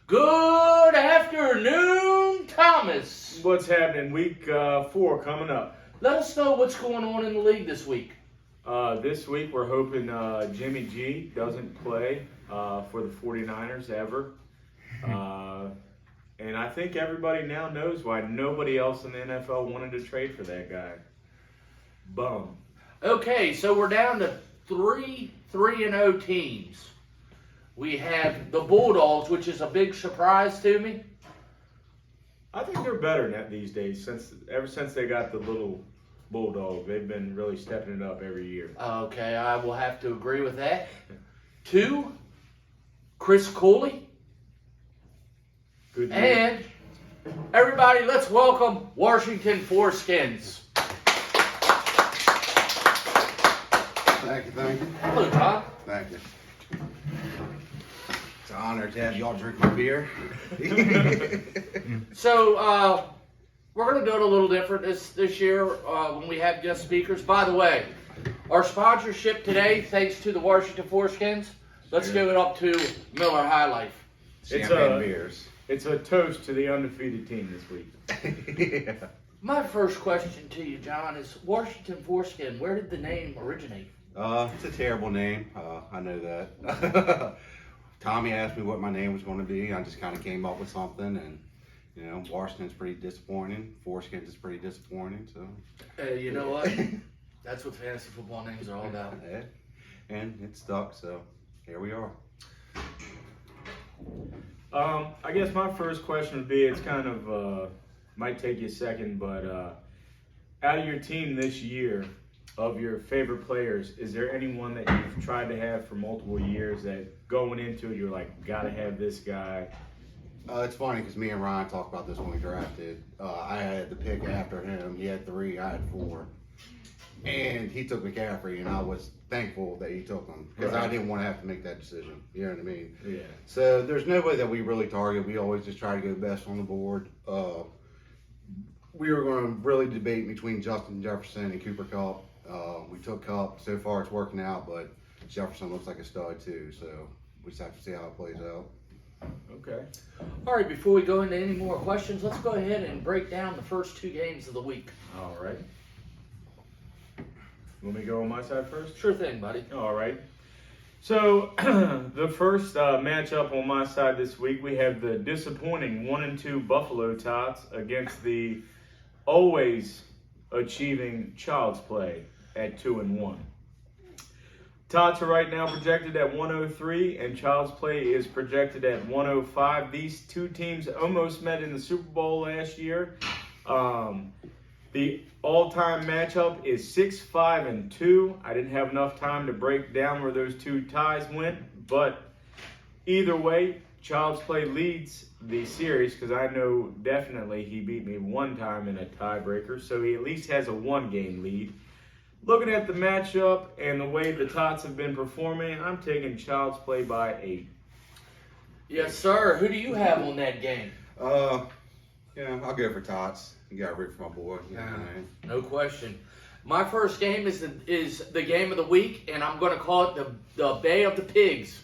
Good afternoon, Thomas. What's happening? Week 4 coming up. Let us know what's going on in the league this week. This week we're hoping Jimmy G doesn't play for the 49ers ever. And I think everybody now knows why nobody else in the NFL wanted to trade for that guy. Bum. Okay, so we're down to 3-0 teams. We have the Bulldogs, which is a big surprise to me. I think they're better than that these days. Ever since they got the little Bulldog, they've been really stepping it up every year. Okay, I will have to agree with that. 2, Chris Cooley. Good news. And everybody, let's welcome Washington Foreskins. Thank you. Hello, Todd. Thank you. It's an honor to have y'all drink my beer. So, we're going to do it a little different this year when we have guest speakers. By the way, our sponsorship today, thanks to the Washington Foreskins, let's give it up to Miller High Life. Champagne beers. It's a toast to the undefeated team this week. Yeah. My first question to you, John, is Washington Foreskin, where did the name originate? It's a terrible name. I know that. Tommy asked me what my name was going to be. I just kind of came up with something, and Washington's pretty disappointing. Foreskins is pretty disappointing. So. You know what? That's what fantasy football names are all about. Yeah. And it stuck. So here we are. I guess my first question would be, it's kind of, might take you a second, but out of your team this year, of your favorite players, is there anyone that you've tried to have for multiple years that going into it, you're like, gotta have this guy? It's funny because me and Ryan talked about this when we drafted. I had the pick after him. He had 3, I had 4. And he took McCaffrey, and I was thankful that he took him because I didn't want to have to make that decision. You know what I mean? Yeah. So there's nobody that we really target. We always just try to go best on the board. We were going to really debate between Justin Jefferson and Cooper Kupp. We took Kupp. So far it's working out, but Jefferson looks like a stud too. So we just have to see how it plays out. Okay. All right, before we go into any more questions, let's go ahead and break down the first 2 games of the week. All right. Let me go on my side first? Sure thing, buddy. All right. So the first matchup on my side this week, we have the disappointing 1-2 Buffalo Tots against the always achieving Child's Play at 2-1. Tots are right now projected at 103, and Child's Play is projected at 105. These two teams almost met in the Super Bowl last year. The all-time matchup is 6-5-2. I didn't have enough time to break down where those 2 ties went, but either way, Child's Play leads the series because I know definitely he beat me 1 time in a tiebreaker, so he at least has a 1-game lead. Looking at the matchup and the way the Tots have been performing, I'm taking Child's Play by 8. Yes, sir. Who do you have on that game? I'll go for Tots. You got to root for my boy. You know what I mean? No question. My first game is the game of the week, and I'm going to call it the Bay of the Pigs.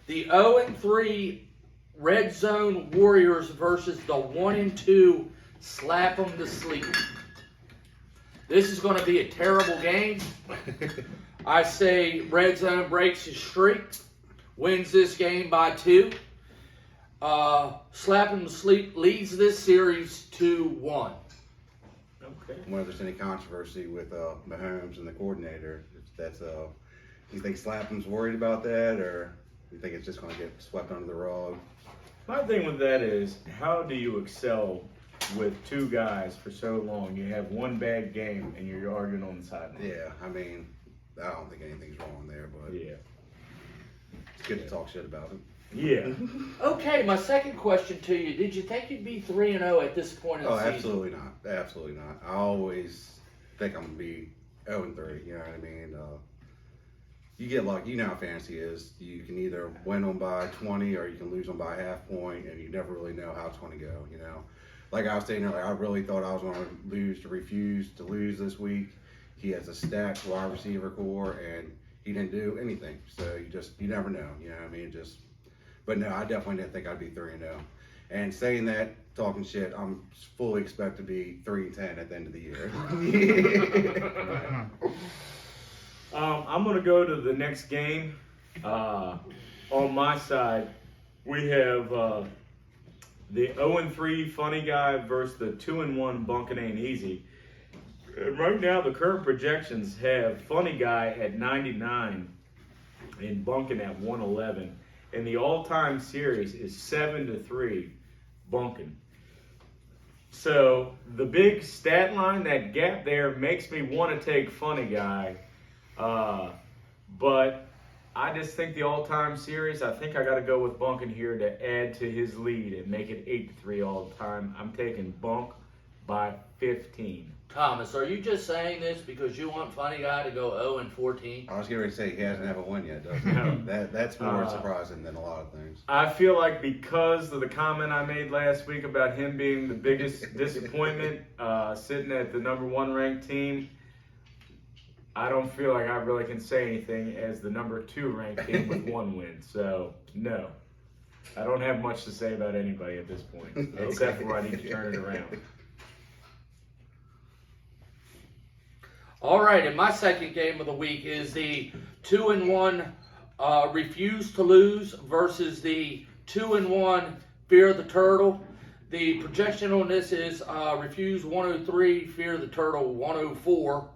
The 0-3 Red Zone Warriors versus the 1-2 Slap 'em to Sleep. This is going to be a terrible game. I say Red Zone breaks his streak, wins this game by 2. Slap 'em to Sleep leads this series 2-1. Okay. Whenever there's any controversy with Mahomes and the coordinator, if that's you think Slapham's worried about that, or you think it's just going to get swept under the rug? My thing with that is, how do you excel with 2 guys for so long? You have 1 bad game and you're arguing on the sideline. Yeah, I mean, I don't think anything's wrong there, but Yeah. it's good to talk shit about it. Yeah. Okay, my second question to you. Did you think you'd be 3-0 at this point in the season? Absolutely not. Absolutely not. I always think I'm going to be 0-3, you know what I mean? You get lucky. You know how fantasy is. You can either win them by 20 or you can lose them by a half point, and you never really know how it's going to go, Like I was saying earlier, I really thought I was going to refuse to lose this week. He has a stacked wide receiver core, and he didn't do anything. So you never know. You know what I mean? Just But no, I definitely didn't think I'd be 3-0. And saying that, talking shit, I'm fully expect to be 3-10 at the end of the year. I'm going to go to the next game. On my side, we have the 0-3 Funny Guy versus the 2-1 Bunkin' Ain't Easy. And right now, the current projections have Funny Guy at 99 and Bunkin' at 111. And the all-time series is 7-3 Bunkin'. So the big stat line, that gap there, makes me want to take Funny Guy. But I just think the all-time series, I think I got to go with Bunkin' here to add to his lead and make it 8-3 all the time. I'm taking Bunk by 15. Thomas, are you just saying this because you want Funny Guy to go 0-14? I was getting ready to say he hasn't had a win yet, does he? No. That's more surprising than a lot of things. I feel like because of the comment I made last week about him being the biggest disappointment, sitting at the number 1 ranked team, I don't feel like I really can say anything as the number 2 ranked team with 1 win. So, no. I don't have much to say about anybody at this point, except for I need to turn it around. All right, and my second game of the week is the 2-1 Refuse to Lose versus the 2-1 Fear the Turtle. The projection on this is Refuse 103, Fear the Turtle 104.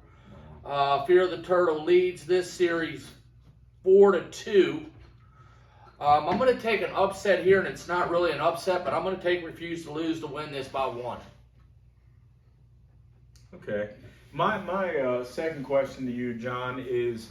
Fear the Turtle leads this series 4-2. I'm going to take an upset here, and it's not really an upset, but I'm going to take Refuse to Lose to win this by 1. Okay. My second question to you, John, is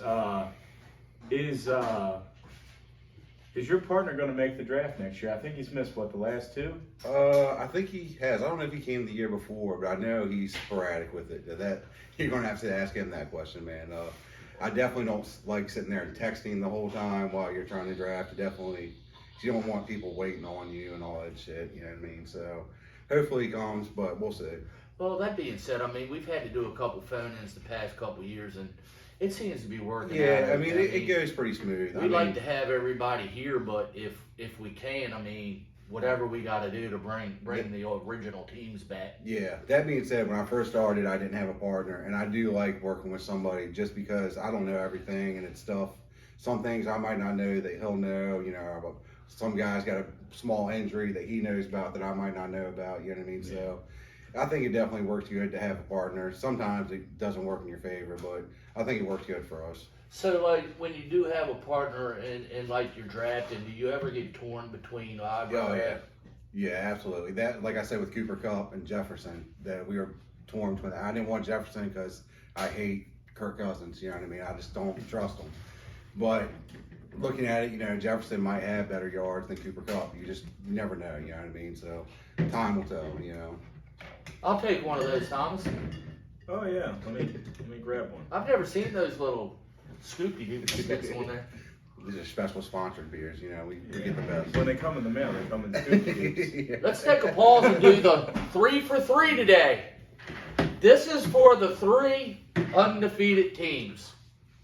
your partner going to make the draft next year? I think he's missed, the last 2? I think he has. I don't know if he came the year before, but I know he's sporadic with it. That you're gonna have to ask him that question, man. I definitely don't like sitting there and texting the whole time while you're trying to draft. You don't want people waiting on you and all that shit. You know what I mean? So hopefully he comes, but we'll see. Well, that being said, I mean, we've had to do a couple phone-ins the past couple years, and it seems to be working out. Yeah, I mean, it goes pretty smooth. We'd like to have everybody here, but if we can, I mean, whatever we got to do to bring the original teams back. Yeah, that being said, when I first started, I didn't have a partner, and I do like working with somebody just because I don't know everything, and it's stuff. Some things I might not know that he'll know, you know. Some guy's got a small injury that he knows about that I might not know about, you know what I mean? Yeah. So I think it definitely works good to have a partner. Sometimes it doesn't work in your favor, but I think it works good for us. So, like, when you do have a partner and like, you're drafting, do you ever get torn between Oh, yeah. Yeah, absolutely. That, like I said, with Cooper Kupp and Jefferson, that we were torn between that. I didn't want Jefferson because I hate Kirk Cousins, you know what I mean? I just don't trust him. But looking at it, you know, Jefferson might have better yards than Cooper Kupp. You just never know, you know what I mean? So time will tell, you know. I'll take one of those, Thomas. Oh yeah, let me grab one. I've never seen those little Scoopy sticks on there. These are special sponsored beers, you know, we get the best. When they come in the mail, they come in scoopy. Yeah. Let's take a pause and do the 3 for 3 today. This is for the 3 undefeated teams.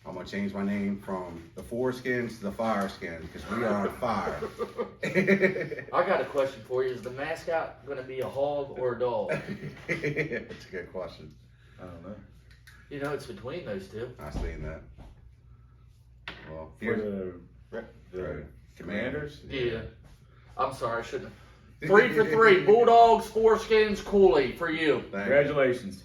I'm going to change my name from the Foreskins to the Fireskins because we are on fire. I got a question for you. Is the mascot going to be a hog or a dog? That's a good question. I don't know. You know, it's between those two. I've seen that. Well, For here's the Commanders? Yeah. I'm sorry, I shouldn't have. 3 for 3. Bulldogs, Foreskins, Cooley for you. Congratulations.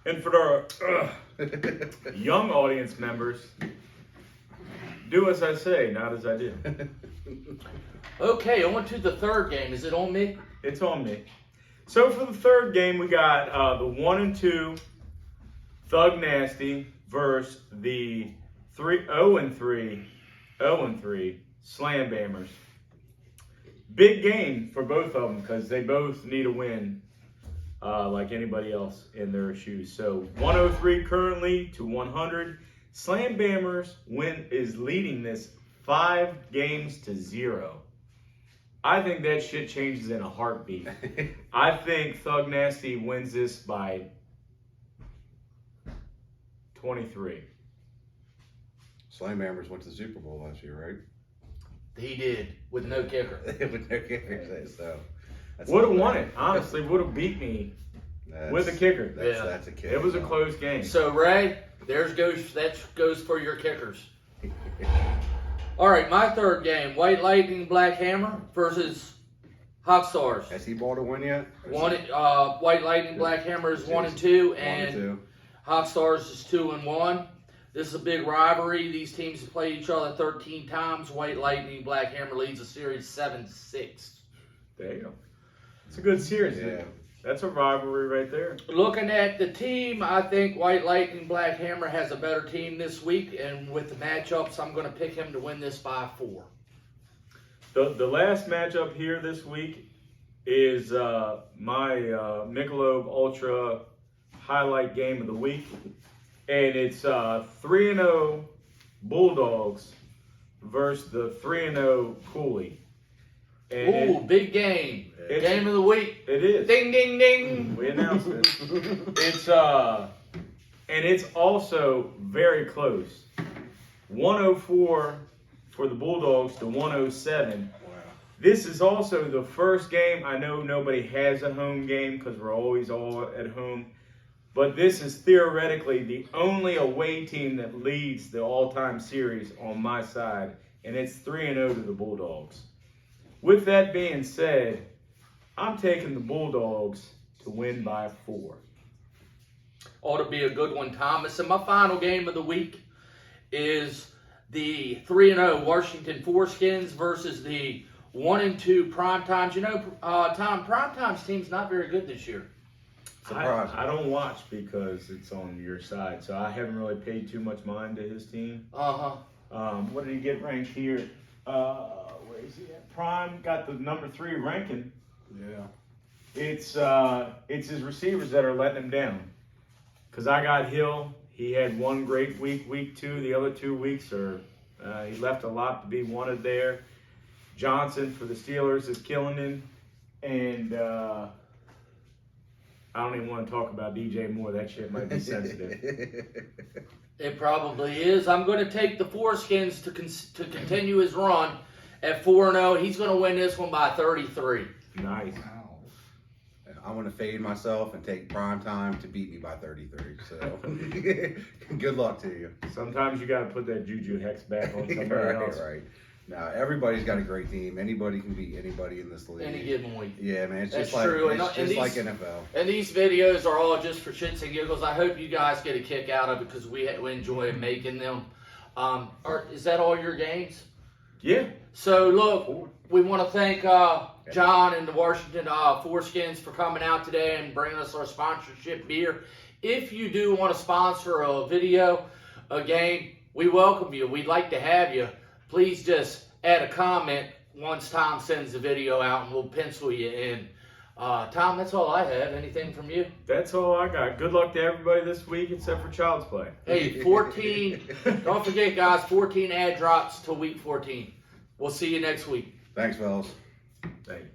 And for our young audience members, do as I say, not as I do. Okay, on to the third game. Is it on me? It's on me. So for the third game, we got the 1-2 Thug Nasty versus the 0-3 Slam Bammers. Big game for both of them because they both need a win like anybody else in their shoes. So 103 currently to 100. Slam Bammers is leading this 5-0. I think that shit changes in a heartbeat. I think Thug Nasty wins this by 23. Slamhammers went to the Super Bowl last year, He did with no kicker. right? With no kickers, so that's Would have not won bad. it. Honestly, would have beat me That's- with a kicker. That's, Yeah. that's a kick. It was a close game. So Ray, that goes for your kickers. All right, my third game: White Lightning Black Hammer versus Hot Stars. Has he bought a win yet? White Lightning Black Hammer is 1-2, One and two. Hot Stars is 2-1. This is a big rivalry. These teams have played each other 13 times. White Lightning Black Hammer leads the series 7-6. There you go. It's a good series. Yeah. That's a rivalry right there. Looking at the team, I think White Lightning Black Hammer has a better team this week, and with the matchups, I'm going to pick him to win this by 4. The last matchup here this week is my Michelob Ultra highlight game of the week, and it's 3-0 Bulldogs versus the 3-0 Cooley. And Ooh, big game. It's- Game of the week. it is. Ding, ding, ding. We announced it. It's also very close. 104 for the Bulldogs to 107. Wow. This is also the first game. I know nobody has a home game because we're always all at home. But this is theoretically the only away team that leads the all-time series on my side. And it's 3-0 to the Bulldogs. With that being said, I'm taking the Bulldogs to win by 4. Ought to be a good one, Thomas. And my final game of the week is the 3-0 Washington Foreskins versus the 1-2 Primetimes. You know, Tom, Primetimes team's not very good this year. Surprise. I don't watch because it's on your side, so I haven't really paid too much mind to his team. What did he get ranked here? Where is he at? Prime got the number 3 ranking. Yeah. It's his receivers that are letting him down. Because I got Hill. He had one great week, week 2. The other 2 weeks he left a lot to be wanted there. Johnson for the Steelers is killing him. And I don't even want to talk about DJ Moore. That shit might be sensitive. It probably is. I'm going to take the Foreskins to continue his run at 4-0. He's going to win this one by 33. Nice. I'm going to fade myself and take prime time to beat me by 33. So, good luck to you. Sometimes you got to put that Juju Hex back on somebody right, else. right. Now, everybody's got a great team. Anybody can beat anybody in this league. Any given week. Yeah, man. It's That's just like, true. It's And just these- like NFL. And these videos are all just for shits and giggles. I hope you guys get a kick out of it because we enjoy making them. Is that all your games? Yeah. So, look, we want to thank John and the Washington Foreskins for coming out today and bringing us our sponsorship beer. If you do want to sponsor a video, a game, we welcome you. We'd like to have you. Please just add a comment once Tom sends the video out and we'll pencil you in. Tom, that's all I have. Anything from you? That's all I got. Good luck to everybody this week except for Child's Play. Hey, 14. Don't forget, guys, 14 ad drops till week 14. We'll see you next week. Thanks, fellas. Thank you.